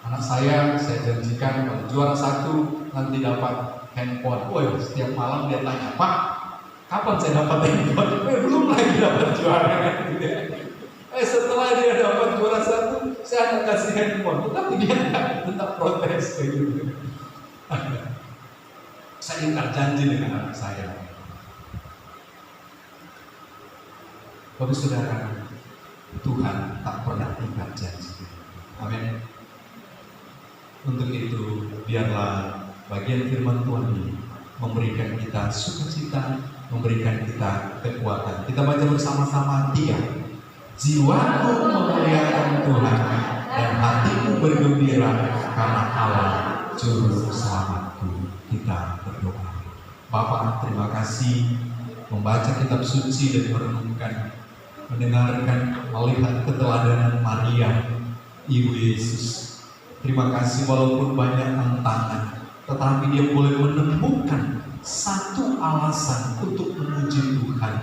Anak saya janjikan kalau juara 1 nanti dapat handphone. Woi, setiap malam dia tanya, Pak, kapan saya dapat handphone? Belum lagi dapat juara, gitu ya. Setelah dia dapat juara 1, saya akan kasih handphone. Tapi dia tetap protes kayak gitu. Saya ingkar janji dengan anak saya. Bapak saudara, Tuhan tak pernah ingkar janji. Amin. Untuk itu, biarlah bagian firman Tuhan ini memberikan kita sukacita, memberikan kita kekuatan. Kita baca bersama-sama 3. Jiwaku memuliakan Tuhan dan hatiku bergembira karena Allah Juru Selamatku. Kita berdoa. Bapa, terima kasih membaca kitab suci dan merenungkan, mendengarkan, melihat keteladanan Maria, Ibu Yesus. Terima kasih walaupun banyak tantangan, tetapi dia boleh menemukan satu alasan untuk memuji Tuhan.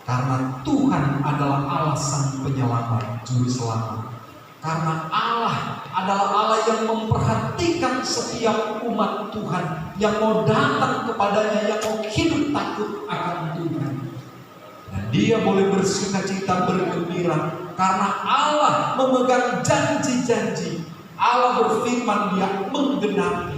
Karena Tuhan adalah alasan penyelamat, Juru Selamat. Karena Allah adalah Allah yang memperhatikan setiap umat Tuhan yang mau datang kepadanya, yang mau hidup takut akan Tuhan. Dan dia boleh bersukacita, bergembira karena Allah memegang janji-janji. Allah berfirman, Dia menggenapi.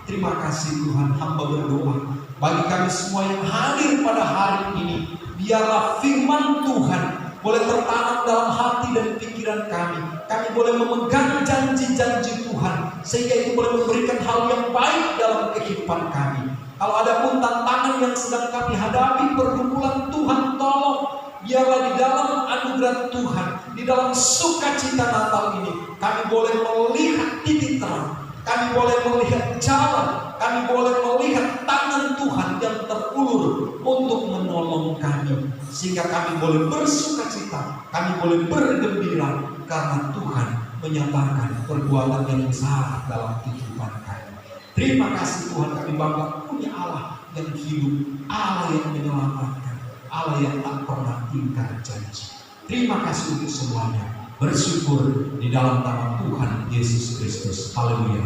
Terima kasih Tuhan, hamba berdoa bagi kami semua yang hadir pada hari ini, biarlah firman Tuhan boleh tertanam dalam hati dan pikiran kami. Kami boleh memegang janji-janji Tuhan, sehingga itu boleh memberikan hal yang baik dalam kehidupan kami. Kalau ada pun tantangan yang sedang kami hadapi, pergumulan, Tuhan tolong. Biarlah di dalam anugerah Tuhan, di dalam sukacita Natal ini, kami boleh melihat titik terang. Kami boleh melihat jalan, kami boleh melihat tangan Tuhan yang terulur untuk menolong kami. Sehingga kami boleh bersukacita, kami boleh bergembira karena Tuhan menyatakan perbuatan yang besar dalam kehidupan kami. Terima kasih Tuhan, kami bangga punya Allah yang hidup, Allah yang menyelamatkan, Allah yang tak pernah ingkar janji. Terima kasih untuk semuanya. Bersyukur di dalam nama Tuhan Yesus Kristus. Haleluya.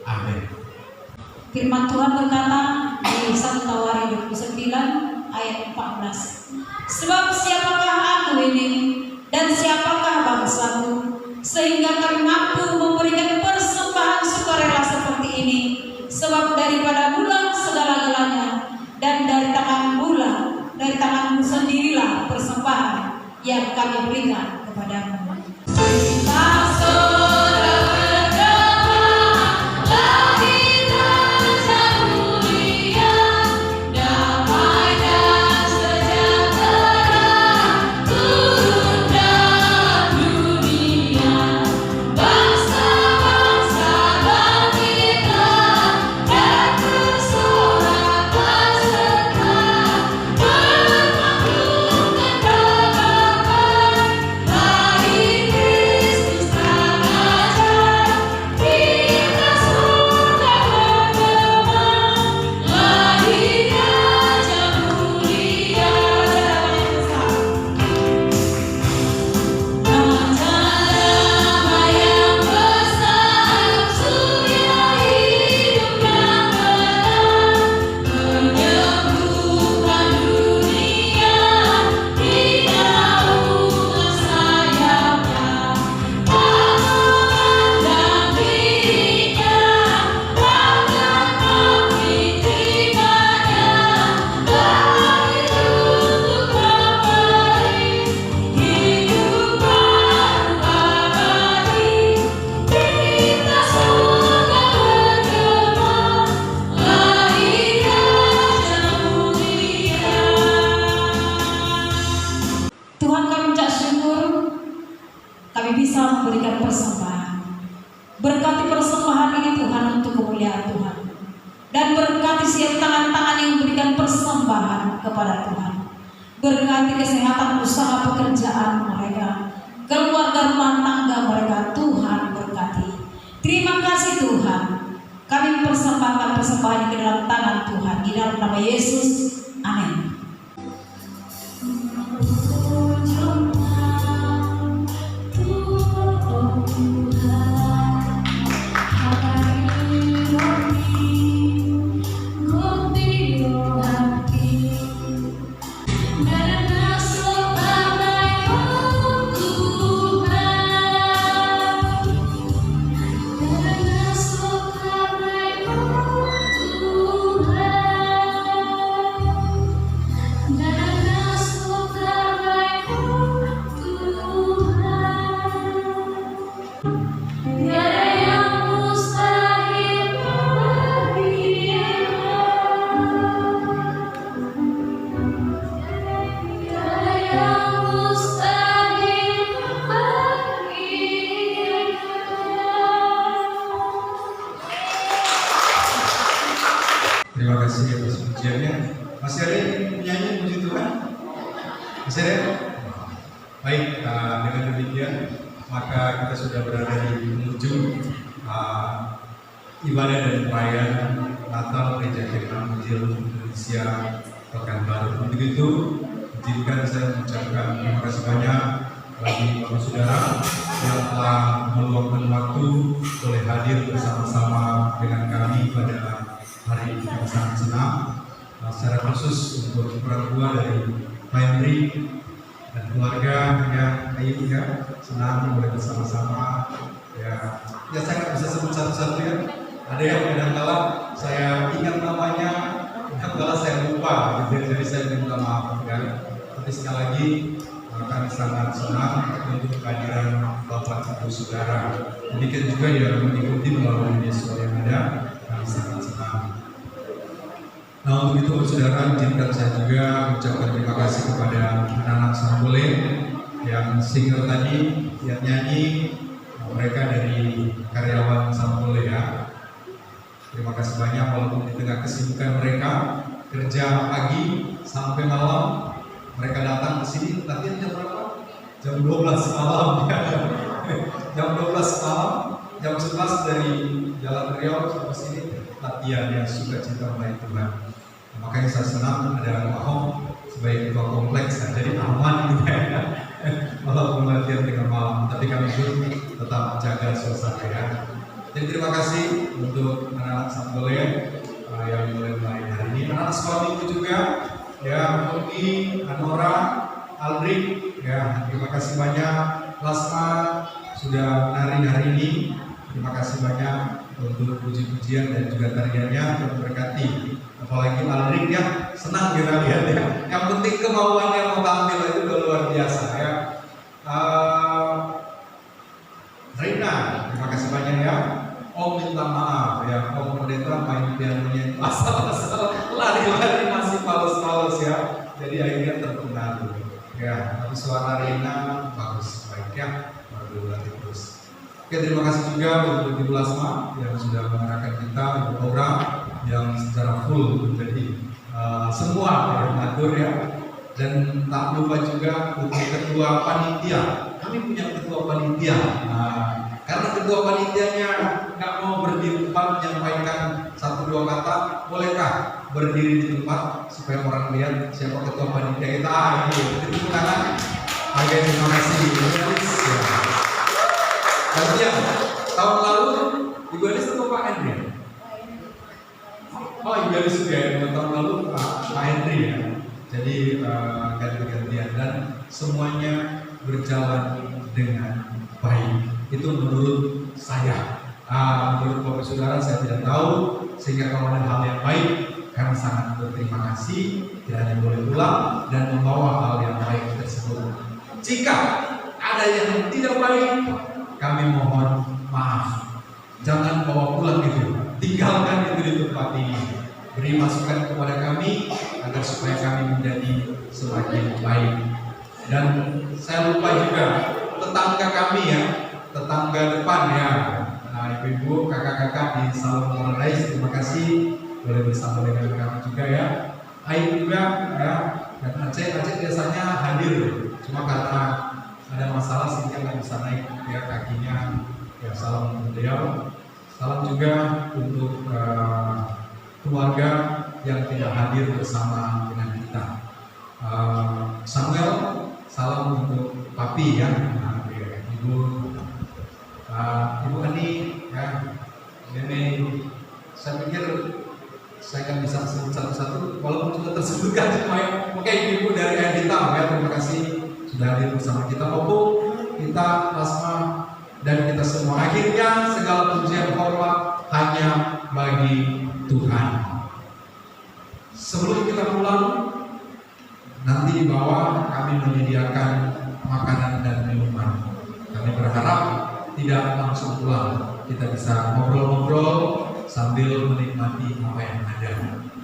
Amin. Firman Tuhan berkata di 1 Tawarik 29 ayat 14. Sebab siapakah aku ini dan siapakah bangsaku, sehingga kami mampu memberikan persembahan sukarela seperti ini. Sebab daripada bulan segala-galanya, dan dari tanganmu sendirilah persembahan yang kami berikan kepadamu. Bye. Tuhan, kami ucap syukur kami bisa memberikan persembahan. Berkati persembahan ini Tuhan untuk kemuliaan Tuhan. Dan berkati setiap tangan-tangan yang memberikan persembahan kepada Tuhan. Berkati kesehatan usaha pekerjaan mereka, keluarga rumah tangga mereka, Tuhan berkati. Terima kasih Tuhan. Kami mempersembahkan persembahan ke dalam tangan Tuhan. Di dalam nama Yesus. Amin. Terima kasih atas pujiannya. Masih ada yang menyanyi puji Tuhan? Masih ada? Baik, dengan demikian maka kita sudah berada di penghujung ibadah dan perayaan Natal Gereja Kekal Injil Indonesia Pekanbaru. Untuk itu, izinkan saya mengucapkan terima kasih banyak bagi Bapak Saudara yang telah meluangkan waktu boleh hadir bersama-sama dengan kami pada hari ini. Kami sangat senang, secara khusus untuk orang tua dari Pak Henry dan keluarga yang Ayu ya, senang boleh bersama-sama ya. Ya saya nggak bisa sebut satu-satu ya. Ada yang kadang-kala saya ingat namanya, kadang-kala saya lupa gitu ya, jadi saya minta maaf ya. Tapi sekali lagi kami sangat senang untuk kehadiran Bapak Ibu Saudara. Demikian juga yang mengikuti melalui media sosial yang ada, kami sangat senang. Nah, untuk itu Saudara, izinkan saya juga mengucapkan terima kasih kepada anak-anak Sambole yang singer tadi, yang nyanyi, mereka dari karyawan Sambole ya. Terima kasih banyak walaupun di tengah kesibukan mereka kerja pagi sampai malam, mereka datang ke sini. Latihan jam berapa? Jam 12 malam ya. Jam 12 malam, jam 11 dari Jalan Riau sampai sini latihan yang suka cinta melayani Tuhan. Makanya saya senang ada Pak Hong sebagai ketua kompleks, jadi aman gitu ya. Walaupun latihan tengah malam, tapi kami pun tetap menjaga suasana ya. Jadi terima kasih untuk anak-anak Sambole yang mulai hari ini. Anak-anak sekolah minggu juga ya, Mogi, Anora, Aldrik ya, terima kasih banyak. Lasma sudah menari hari ini, terima kasih banyak untuk puji-pujian dan juga tariannya, Tuhan berkati. Apalagi Aldrik ya, senang kita lihat ya. Yang penting kemauannya mau tampil itu udah luar biasa ya. Rina, terima kasih banyak ya. Om minta maaf ya, Om pendeta main pianonya asal-asal lari-lari masih males-males ya. Jadi akhirnya terpengaruh ya. Tapi suara Rina bagus, baik ya. Baru latih terus. Oke, terima kasih juga untuk Ibu Lasma yang sudah mengarahkan kita, Ibu Aura yang secara full menjadi semua yang mengatur ya. Dan tak lupa juga untuk ketua panitia. Kami punya ketua panitia. Karena ketua panitianya nggak mau berdiri di tempat menyampaikan 1-2 kata, bolehkah berdiri di tempat supaya orang lihat siapa ketua panitia kita? Ini tepuk tangan. Oke, terima kasih. Ya. Gantian, tahun lalu Ibu Anis atau Pak Henry? Oh, Ibu Anis juga ya. Tahun lalu Pak Henry ya. Jadi ganti-gantian dan semuanya berjalan dengan baik. Itu menurut saya. Menurut Bapak Saudara saya tidak tahu. Sehingga kalau ada hal yang baik, kami sangat berterima kasih. Kiranya boleh pulang dan membawa hal yang baik tersebut. Jika ada yang tidak baik, kami mohon maaf. Jangan bawa pulang itu. Tinggalkan itu di tempat ini. Beri masukan kepada kami agar supaya kami menjadi semakin baik. Dan saya lupa juga tetangga kami ya, tetangga depan ya. Nah, ibu-ibu, kakak-kakak di Salon Paradise, terima kasih boleh bersama dengan kami juga ya. Aib juga ya, dan Aceh biasanya hadir, cuma karena ada masalah sehingga nggak bisa naik ya kakinya. Ya, salam untuk beliau. Salam juga untuk keluarga yang tidak hadir bersama dengan kita. Samuel, salam untuk papi ya, ibu Ani ya, nenek. Saya pikir saya akan bisa sebut satu-satu, walaupun sudah tersebutkan semuanya. Oke, ibu dari Adita ya, terima kasih sudah hadir bersama kita. Maupun kita, Asma, dan kita semua. Akhirnya segala pujian hormat hanya bagi Tuhan. Sebelum kita pulang, nanti di bawah kami menyediakan makanan dan minuman. Kami berharap tidak langsung pulang, kita bisa ngobrol-ngobrol sambil menikmati apa yang ada.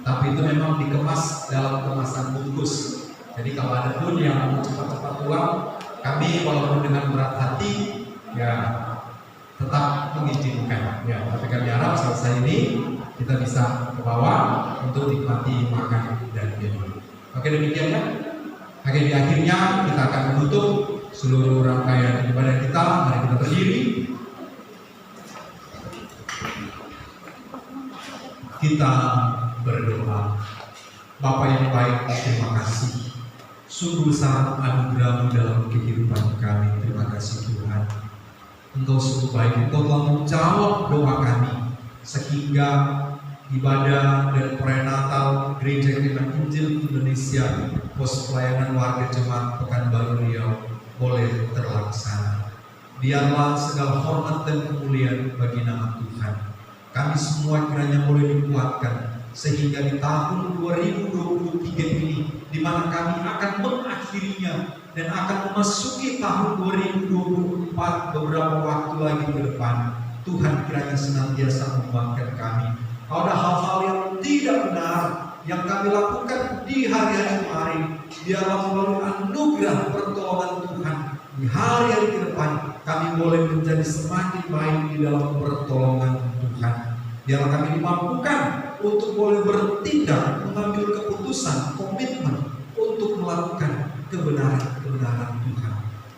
Tapi itu memang dikemas dalam kemasan bungkus. Jadi kalau ada pun yang mau cepat-cepat pulang, kami walaupun dengan berat hati ya tetap mengizinkan ya. Tapi kami harap selesai ini kita bisa ke bawah untuk nikmati makan dan minum. Oke, demikian ya. Oke, di akhirnya kita akan menutup seluruh rangkaian ibadah kita. Mari kita berdiri. Kita berdoa. Bapa yang baik, terima kasih. Sungguh sangat anugerah-Mu dalam kehidupan kami. Terima kasih Tuhan. Engkau sungguh baik. Engkau telah menjawab doa kami sehingga ibadah dan perayaan Natal Gereja Firman Injil Indonesia Pos Pelayanan Warga Jemaat Pekanbaru Riau boleh terlaksana. Biarlah segala hormat dan kemuliaan bagi nama Tuhan. Kami semua kiranya boleh dikuatkan sehingga di tahun 2023 ini, di mana kami akan mengakhirinya dan akan memasuki tahun 2024 beberapa waktu lagi ke depan, Tuhan kiranya senantiasa membangunkan kami. Kalau ada hal-hal yang tidak benar yang kami lakukan di hari-hari kemarin, biarlah melalui anugerah pertolongan Tuhan di hari-hari ke depan kami boleh menjadi semakin baik di dalam pertolongan Tuhan. Biarlah kami dimampukan untuk boleh bertindak, mengambil keputusan, komitmen untuk melakukan kebenaran Tuhan.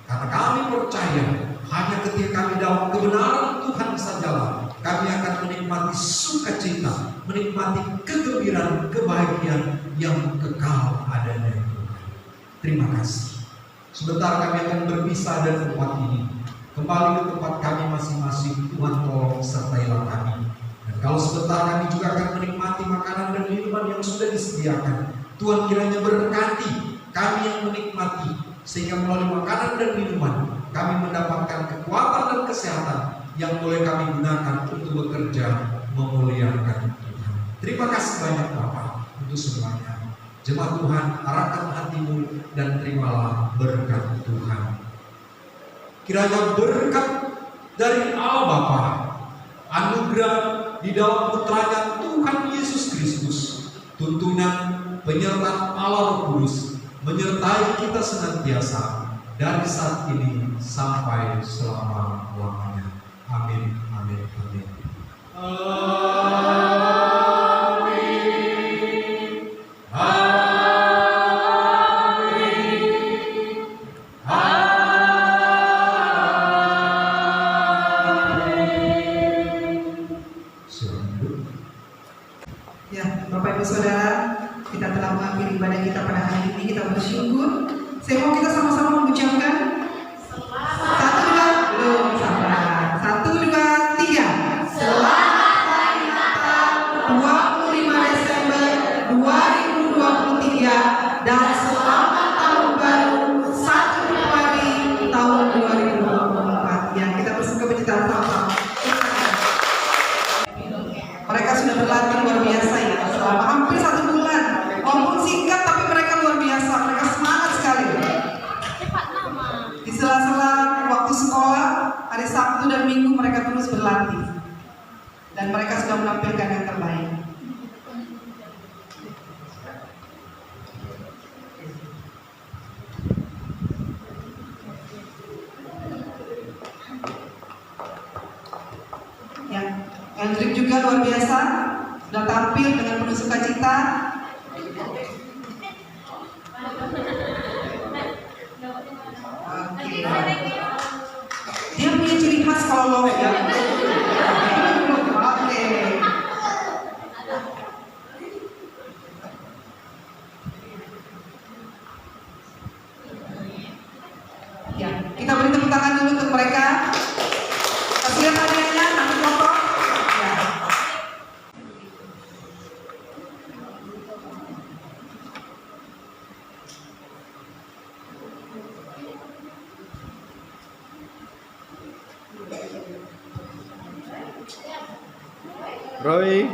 Karena kami percaya hanya ketika kami dalam kebenaran Tuhan sajalah kami akan menikmati sukacita, menikmati kegembiraan, kebahagiaan yang kekal adanya Tuhan. Terima kasih. Sebentar kami akan berpisah dari tempat ini, kembali ke tempat kami masing-masing. Tuhan tolong sertailah kami. Dan kalau sebentar kami juga akan menikmati makanan dan minuman yang sudah disediakan, Tuhan kiranya berkati kami yang menikmati, sehingga melalui makanan dan minuman kami mendapatkan kekuatan dan kesehatan yang boleh kami gunakan untuk bekerja memuliakan Tuhan. Terima kasih banyak Bapak untuk semuanya. Jemaat Tuhan, arahkan hatimu dan terimalah berkat Tuhan. Kiranya berkat dari Allah Bapa, anugerah di dalam putranya Tuhan Yesus Kristus, tuntunan penyertaan Allah Roh Kudus menyertai kita senantiasa dari saat ini sampai selama-lamanya. Amin, amin, amin. Ya, Bapak Ibu Saudara, kita telah mengakhiri ibadah kita pada hari ini. Kita bersyukur. Saya mau kita sama-sama mengucapkan satu dua, belum sabar. 1, 2, 3. Selamat Hari Natal 25 Desember 2023 dan selamat Tahun Baru 1 Januari tahun 2024. Ya, kita bersama penciptaan sama-sama. Mereka sudah berlatih luar biasa ya, selama hampir 1 bulan. Walaupun singkat tapi mereka luar biasa, mereka semangat sekali. Di sela-sela waktu sekolah, hari Sabtu dan Minggu mereka terus berlatih. Dan mereka sudah menampilkan yang terbaik. Hendrik juga luar biasa, sudah tampil dengan penuh sukacita. Oke. Dia punya ciri khas kalau lo ya. Oke. Ya, kita beri tepuk tangan dulu untuk mereka. Kasih lihat hadiahnya, ambil foto. Ya. Roy.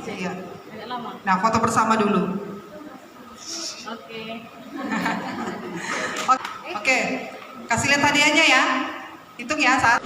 Iya. Nah, foto bersama dulu. Oke, kasih lihat hadiahnya ya. Hitung ya, saat.